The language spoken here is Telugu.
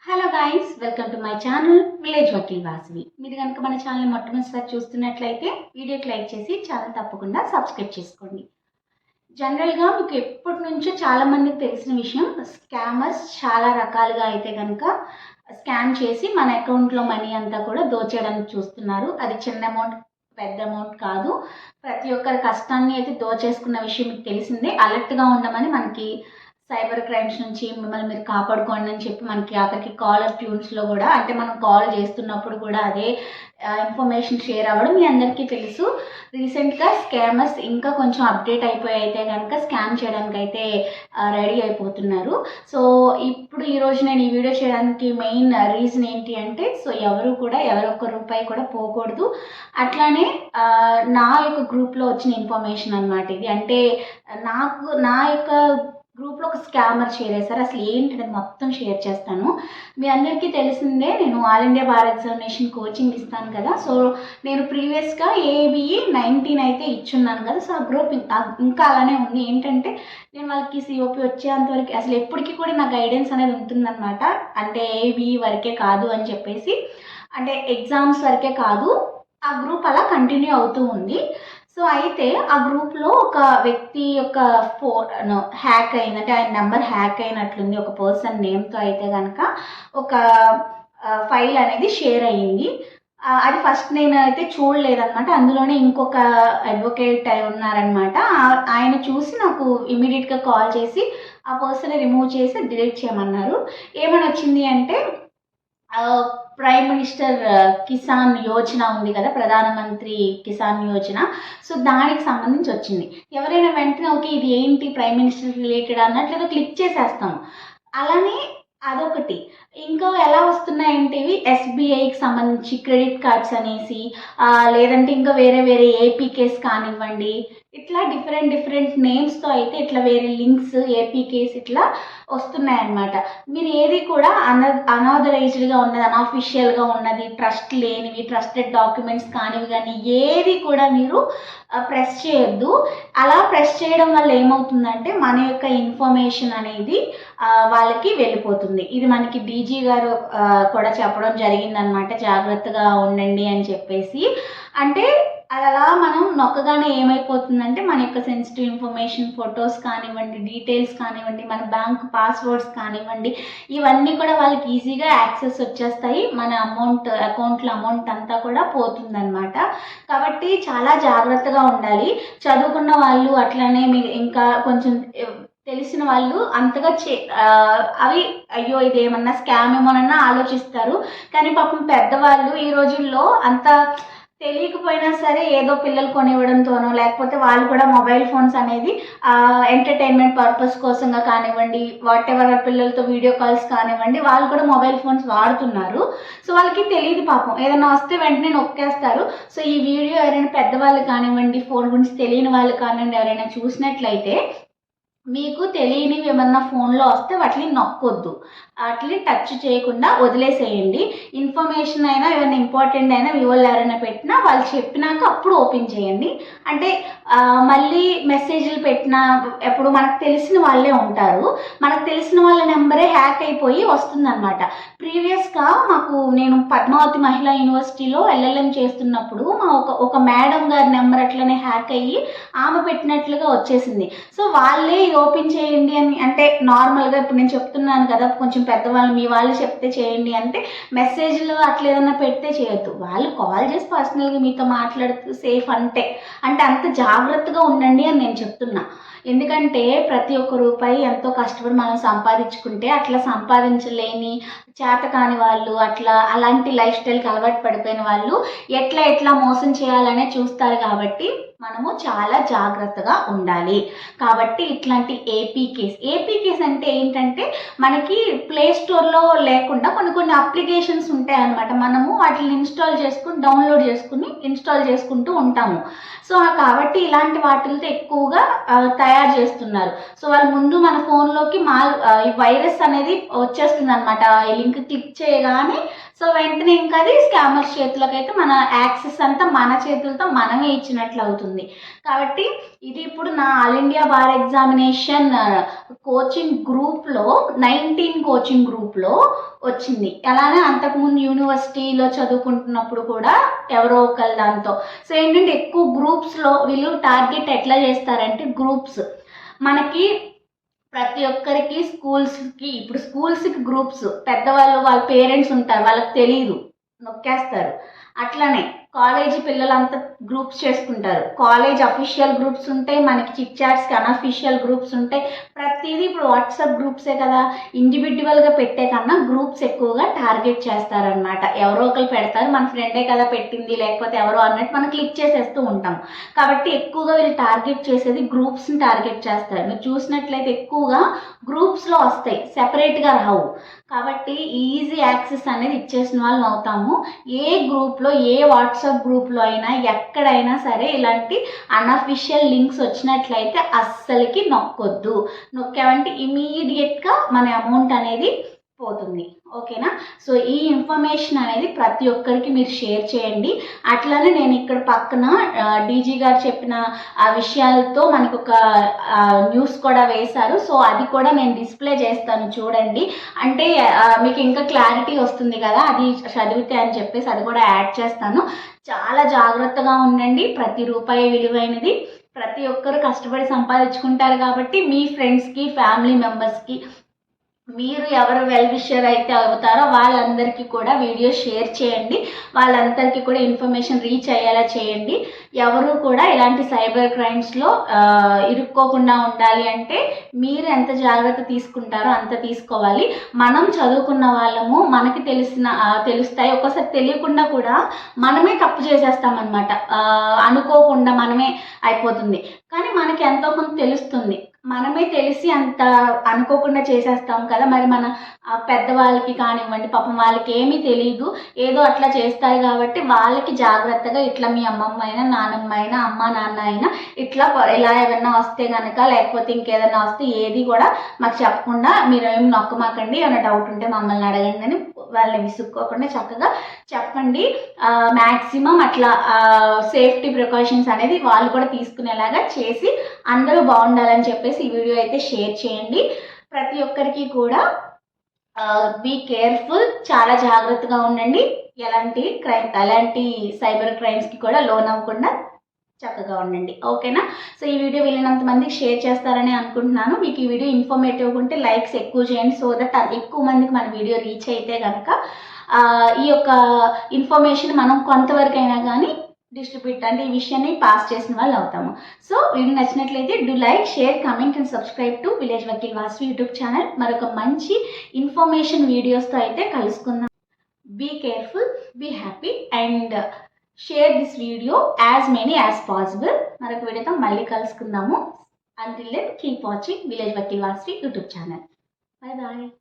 Hello guys, welcome to my channel village Vakil Vasavi. మీరు కనుక మన ఛానల్ మొట్టమొదటిసారి చూస్తున్నట్లయితే వీడియోకి లైక్ చేసి ఛానల్ తప్పకుండా సబ్స్క్రైబ్ చేసుకోండి. జనరల్గా మీకు ఎప్పటి నుంచో చాలామందికి తెలిసిన విషయం, స్కామర్స్ చాలా రకాలుగా అయితే కనుక స్కామ్ చేసి మన అకౌంట్లో మనీ అంతా కూడా దోచేయడానికి చూస్తున్నారు. అది చిన్న అమౌంట్ పెద్ద అమౌంట్ కాదు, ప్రతి ఒక్కరి కష్టాన్ని అయితే దోచేసుకున్న విషయం మీకు తెలిసిందే. అలర్ట్గా ఉండమని మనకి సైబర్ క్రైమ్స్ నుంచి మిమ్మల్ని మీరు కాపాడుకోండి అని చెప్పి మనకి ఆఖరికి కాలర్ ట్యూన్స్లో కూడా, అంటే మనం కాల్ చేస్తున్నప్పుడు కూడా అదే ఇన్ఫర్మేషన్ షేర్ అవ్వడం మీ అందరికీ తెలుసు. రీసెంట్గా స్కామర్స్ ఇంకా కొంచెం అప్డేట్ అయిపోయి అయితే కనుక స్కామ్ చేయడానికి అయితే రెడీ అయిపోతున్నారు. సో ఇప్పుడు ఈరోజు నేను ఈ వీడియో చేయడానికి మెయిన్ రీజన్ ఏంటి అంటే, సో ఎవరు కూడా ఎవరొక్క రూపాయి కూడా పోకూడదు. అట్లానే నా యొక్క గ్రూప్లో వచ్చిన ఇన్ఫర్మేషన్ అనమాట ఇది. అంటే నా యొక్క గ్రూప్లో ఒక స్కామర్ షేర్ చేశారు. అసలు ఏంటనేది మొత్తం షేర్ చేస్తాను. మీ అందరికీ తెలిసిందే, నేను all India bar examination coaching ఇస్తాను కదా. సో నేను ప్రీవియస్గా ఏబిఈ 19 అయితే ఇచ్చున్నాను కదా. సో ఆ గ్రూప్ ఇంకా అలానే ఉంది. ఏంటంటే నేను వాళ్ళకి సిఓపి వచ్చేంతవరకు అసలు ఎప్పటికీ కూడా నా గైడెన్స్ అనేది ఉంటుందన్నమాట. అంటే ఏబిఈ వరకే కాదు అని చెప్పేసి, అంటే ఎగ్జామ్స్ వరకే కాదు, ఆ గ్రూప్ అలా కంటిన్యూ అవుతూ ఉంది. సో అయితే ఆ గ్రూప్లో ఒక వ్యక్తి యొక్క ఫోన్ హ్యాక్ అయింది, అంటే ఆయన నెంబర్ హ్యాక్ అయినట్లుంది. ఒక పర్సన్ నేమ్తో అయితే కనుక ఒక ఫైల్ అనేది షేర్ అయ్యింది. అది ఫస్ట్ నేను అయితే చూడలేదన్నమాట. అందులోనే ఇంకొక అడ్వకేట్ అయి ఉన్నారనమాట. ఆయన చూసి నాకు ఇమీడియట్గా కాల్ చేసి ఆ పర్సన్ రిమూవ్ చేసి డిలీట్ చేయమన్నారు. ఏమని వచ్చింది అంటే, ప్రైమ్ మినిస్టర్ కిసాన్ యోజన ఉంది కదా, ప్రధానమంత్రి కిసాన్ యోజన. సో దానికి సంబంధించి వచ్చింది. ఎవరైనా వెంటనే ఓకే ఇది ఏంటి ప్రైమ్ మినిస్టర్ రిలేటెడ్ అన్నట్లుగా క్లిక్ చేసేస్తాం. అలానే అదొకటి. ఇంకా ఎలా వస్తున్నాయంటే ఇవి ఎస్బీఐకి సంబంధించి క్రెడిట్ కార్డ్స్ అనేసి, లేదంటే ఇంకా వేరే వేరే ఏపీకేస్ కానివ్వండి, ఇట్లా డిఫరెంట్ నేమ్స్తో అయితే ఇట్లా వేరే లింక్స్ ఏపీకేస్ ఇట్లా వస్తున్నాయన్నమాట. మీరు ఏది కూడా అనాథరైజ్డ్గా ఉన్నది, అన్అఫీషియల్గా ఉన్నది, ట్రస్ట్ లేనివి, ట్రస్టెడ్ డాక్యుమెంట్స్ కానివి కానీ ఏది కూడా మీరు ప్రెస్ చేయొద్దు. అలా ప్రెస్ చేయడం వల్ల ఏమవుతుందంటే మన యొక్క ఇన్ఫర్మేషన్ అనేది వాళ్ళకి వెళ్ళిపోతుంది. ఇది మనకి డీజీ గారు కూడా చెప్పడం జరిగిందనమాట, జాగ్రత్తగా ఉండండి అని చెప్పేసి. అంటే అది అలా మనం నొక్కగానే ఏమైపోతుందంటే మన యొక్క సెన్సిటివ్ ఇన్ఫర్మేషన్, ఫొటోస్ కానివ్వండి, డీటెయిల్స్ కానివ్వండి, మన బ్యాంక్ పాస్వర్డ్స్ కానివ్వండి, ఇవన్నీ కూడా వాళ్ళకి ఈజీగా యాక్సెస్ వచ్చేస్తాయి. మన అకౌంట్లో అమౌంట్ అంతా కూడా పోతుందన్నమాట. కాబట్టి చాలా జాగ్రత్తగా ఉండాలి. చదువుకున్న వాళ్ళు అట్లానే మీరు ఇంకా కొంచెం తెలిసిన వాళ్ళు అంతగా అవి అయ్యో ఇదేమన్నా స్కామ్ ఏమోనన్నా ఆలోచిస్తారు. కానీ పాపం పెద్దవాళ్ళు ఈ రోజుల్లో అంత తెలియకపోయినా సరే ఏదో పిల్లలు కొనివ్వడంతోనో, లేకపోతే వాళ్ళు కూడా మొబైల్ ఫోన్స్ అనేది ఎంటర్టైన్మెంట్ పర్పస్ కోసంగా కానివ్వండి, వాట్ ఎవర్ పిల్లలతో వీడియో కాల్స్ కానివ్వండి, వాళ్ళు కూడా మొబైల్ ఫోన్స్ వాడుతున్నారు. సో వాళ్ళకి తెలియదు పాపం, ఏదైనా వస్తే వెంటనే నొక్కేస్తారు. సో ఈ వీడియో ఎవరైనా పెద్దవాళ్ళు కానివ్వండి, ఫోన్ గురించి తెలియని వాళ్ళు కానివ్వండి ఎవరైనా చూసినట్లయితే, మీకు తెలియనివి ఏమన్నా ఫోన్లో వస్తే వాటిని నొక్కొద్దు, వాటిని టచ్ చేయకుండా వదిలేసేయండి. ఇన్ఫర్మేషన్ అయినా ఏమైనా ఇంపార్టెంట్ అయినా మీ వాళ్ళు ఎవరైనా పెట్టినా వాళ్ళు చెప్పినాక అప్పుడు ఓపెన్ చేయండి. అంటే మళ్ళీ మెసేజ్లు పెట్టినా ఎప్పుడు మనకు తెలిసిన వాళ్ళే ఉంటారు, మనకు తెలిసిన వాళ్ళ నెంబరే హ్యాక్ అయిపోయి వస్తుందన్నమాట. ప్రీవియస్గా నేను పద్మావతి మహిళా యూనివర్సిటీలో ఎల్ఎల్ఎం చేస్తున్నప్పుడు ఒక మేడం గారి నెంబర్ అట్లనే హ్యాక్ అయ్యి ఆమె పెట్టినట్లుగా వచ్చేసింది. సో వాళ్ళే ఓపెన్ చేయండి అని, అంటే నార్మల్గా ఇప్పుడు నేను చెప్తున్నాను కదా, కొంచెం పెద్దవాళ్ళు మీ వాళ్ళు చెప్తే చేయండి అంటే, మెసేజ్లు అట్లా ఏదైనా పెడితే చేయొద్దు. వాళ్ళు కాల్ చేసి పర్సనల్గా మీతో మాట్లాడుతూ సేఫ్ అంటే అంత జాగ్రత్తగా ఉండండి అని నేను చెప్తున్నా. ఎందుకంటే ప్రతి ఒక్క రూపాయి ఎంతో కష్టపడి మనం సంపాదించుకుంటే, అట్లా సంపాదించలేని చేత కాని వాళ్ళు, అలాంటి లైఫ్ స్టైల్కి అలవాటు పడిపోయిన వాళ్ళు ఎట్లా మోసం చేయాలనే చూస్తారు. కాబట్టి మనము చాలా జాగ్రత్తగా ఉండాలి. కాబట్టి ఇట్లాంటి ఏపీకేస్ అంటే ఏంటంటే, మనకి ప్లే స్టోర్లో లేకుండా కొన్ని అప్లికేషన్స్ ఉంటాయి అన్నమాట. మనము వాటిని ఇన్స్టాల్ చేసుకుని డౌన్లోడ్ చేసుకుని ఇన్స్టాల్ చేసుకుంటూ ఉంటాము. సో కాబట్టి ఇలాంటి వాటితో ఎక్కువగా తయారు చేస్తున్నారు. సో వాళ్ళు ముందు మన ఫోన్లోకి ఈ వైరస్ అనేది వచ్చేస్తుంది అనమాట. ఈ లింక్ క్లిక్ చేయగానే సో వెంటనే ఇంకా అది స్కామర్స్ చేతులకైతే మన యాక్సెస్ అంతా మన చేతులతో మనమే ఇచ్చినట్లు అవుతుంది. అవుతుంది. కాబట్టి ఇది ఇప్పుడు నా all India bar examination coaching గ్రూప్లో 19 కోచింగ్ గ్రూప్లో వచ్చింది. అలానే అంతకుముందు యూనివర్సిటీలో చదువుకుంటున్నప్పుడు కూడా ఎవరో ఒకళ్ళ దాంతో. సో ఏంటంటే ఎక్కువ గ్రూప్స్లో వీళ్ళు టార్గెట్ ఎట్లా చేస్తారంటే గ్రూప్స్ మనకి ప్రతి ఒక్కరికి ఇప్పుడు స్కూల్స్కి గ్రూప్స్ పెద్దవాళ్ళు వాళ్ళ పేరెంట్స్ ఉంటారు, వాళ్ళకి తెలియదు, నొక్కేస్తారు. అట్లనే కాలేజీ పిల్లలంతా గ్రూప్స్ చేసుకుంటారు. కాలేజ్ అఫీషియల్ గ్రూప్స్ ఉంటాయి, మనకి చిట్ చాట్స్కి అన్అఫీషియల్ గ్రూప్స్ ఉంటాయి. ప్రతిదీ ఇప్పుడు వాట్సాప్ గ్రూప్సే కదా, ఇండివిజువల్గా పెట్టే కన్నా గ్రూప్స్ ఎక్కువగా టార్గెట్ చేస్తారనమాట. ఎవరో ఒకరు పెడతారు, మన ఫ్రెండే కదా పెట్టింది లేకపోతే ఎవరో అన్నట్టు మనం క్లిక్ చేసేస్తూ ఉంటాం. కాబట్టి ఎక్కువగా వీళ్ళు టార్గెట్ చేసేది గ్రూప్స్ని టార్గెట్ చేస్తారు. మీరు చూసినట్లయితే ఎక్కువగా గ్రూప్స్లో వస్తాయి, సెపరేట్గా రావు. కాబట్టి ఈజీ యాక్సెస్ అనేది ఇచ్చేసిన వాళ్ళని అవుతాము. ఏ గ్రూప్లో ఏ వాట్సాప్ గ్రూప్లో అయినా ఎక్కడైనా సరే ఇలాంటి అన్అఫీషియల్ లింక్స్ వచ్చినట్లయితే అస్సలకి నొక్కొద్దు. నొక్కామంటే ఇమీడియట్గా మన అమౌంట్ అనేది పోతుంది. ఓకేనా? సో ఈ ఇన్ఫర్మేషన్ అనేది ప్రతి ఒక్కరికి మీరు షేర్ చేయండి. అట్లానే నేను ఇక్కడ పక్కన డీజీ గారు చెప్పిన ఆ విషయాలతో మనకు ఒక న్యూస్ కూడా వేశారు. సో అది కూడా నేను డిస్ప్లే చేస్తాను, చూడండి. అంటే మీకు ఇంకా క్లారిటీ వస్తుంది కదా అది చదివితే అని చెప్పేసి అది కూడా యాడ్ చేస్తాను. చాలా జాగ్రత్తగా ఉండండి. ప్రతి రూపాయి విలువైనది. ప్రతి ఒక్కరు కష్టపడి సంపాదించుకుంటారు కాబట్టి మీ ఫ్రెండ్స్కి ఫ్యామిలీ మెంబర్స్కి మీరు ఎవరు వెల్ విషర్ అయితే అవుతారో వాళ్ళందరికీ కూడా వీడియో షేర్ చేయండి. వాళ్ళందరికీ కూడా ఇన్ఫర్మేషన్ రీచ్ అయ్యేలా చేయండి. ఎవరు కూడా ఇలాంటి సైబర్ క్రైమ్స్లో ఇరుక్కోకుండా ఉండాలి అంటే మీరు ఎంత జాగ్రత్త తీసుకుంటారో అంత తీసుకోవాలి. మనం చదువుకున్న వాళ్ళము, మనకి తెలుస్తాయి. ఒక్కోసారి తెలియకుండా కూడా మనమే తప్పు చేసేస్తామన్నమాట. అనుకోకుండా మనమే అయిపోతుంది. కానీ మనకి ఎంతో కొంత తెలుస్తుంది. మనమే తెలిసి అంత అనుకోకుండా చేసేస్తాం కదా. మరి మన పెద్దవాళ్ళకి కానివ్వండి, పాపం వాళ్ళకి ఏమీ తెలియదు, ఏదో అట్లా చేస్తారు కాబట్టి వాళ్ళకి జాగ్రత్తగా ఇట్లా మీ అమ్మమ్మ అయినా నాన్నమ్మ అయినా అమ్మ నాన్న అయినా ఇట్లా ఇలా ఏమన్నా వస్తే కనుక లేకపోతే ఇంకేదైనా వస్తే ఏది కూడా మాకు చెప్పకుండా మీరు ఏమి నొక్కమాకండి, ఏమైనా డౌట్ ఉంటే మమ్మల్ని అడగండి అని వాళ్ళని విసుక్కోకుండా చక్కగా చెప్పండి. మ్యాక్సిమం అట్లా సేఫ్టీ ప్రికాషన్స్ అనేది వాళ్ళు కూడా తీసుకునేలాగా చేసి అందరూ బాగుండాలని చెప్పేసి ఈ వీడియో అయితే షేర్ చేయండి. ప్రతి ఒక్కరికి కూడా బీ కేర్ఫుల్, చాలా జాగ్రత్తగా ఉండండి. ఎలాంటి సైబర్ క్రైమ్స్కి కూడా లోన్ అవ్వకుండా చక్కగా ఉండండి. ఓకేనా? సో ఈ వీడియో వీళ్ళనంత మందికి షేర్ చేస్తారని అనుకుంటున్నాను. మీకు ఈ వీడియో ఇన్ఫర్మేటివ్గా ఉంటే లైక్స్ ఎక్కువ చేయండి, సో దట్ ఎక్కువ మందికి మన వీడియో రీచ్ అయితే కనుక ఈ యొక్క ఇన్ఫర్మేషన్ మనం కొంతవరకైనా కానీ డిస్ట్రిబ్యూట్ అంటే ఈ విషయాన్ని పాస్ చేసిన వాళ్ళు అవుతాము. సో వీడియో నచ్చినట్లయితే do like, share, comment and subscribe to village Vakil Vasavi YouTube channel. మరొక మంచి ఇన్ఫర్మేషన్ వీడియోస్తో అయితే కలుసుకుందాం. Be careful, be happy and share this video as many as possible. మరొక వీడియోతో మళ్ళీ కలుసుకుందాము. Until then keep watching village Vakil Vasavi YouTube channel. Bye bye.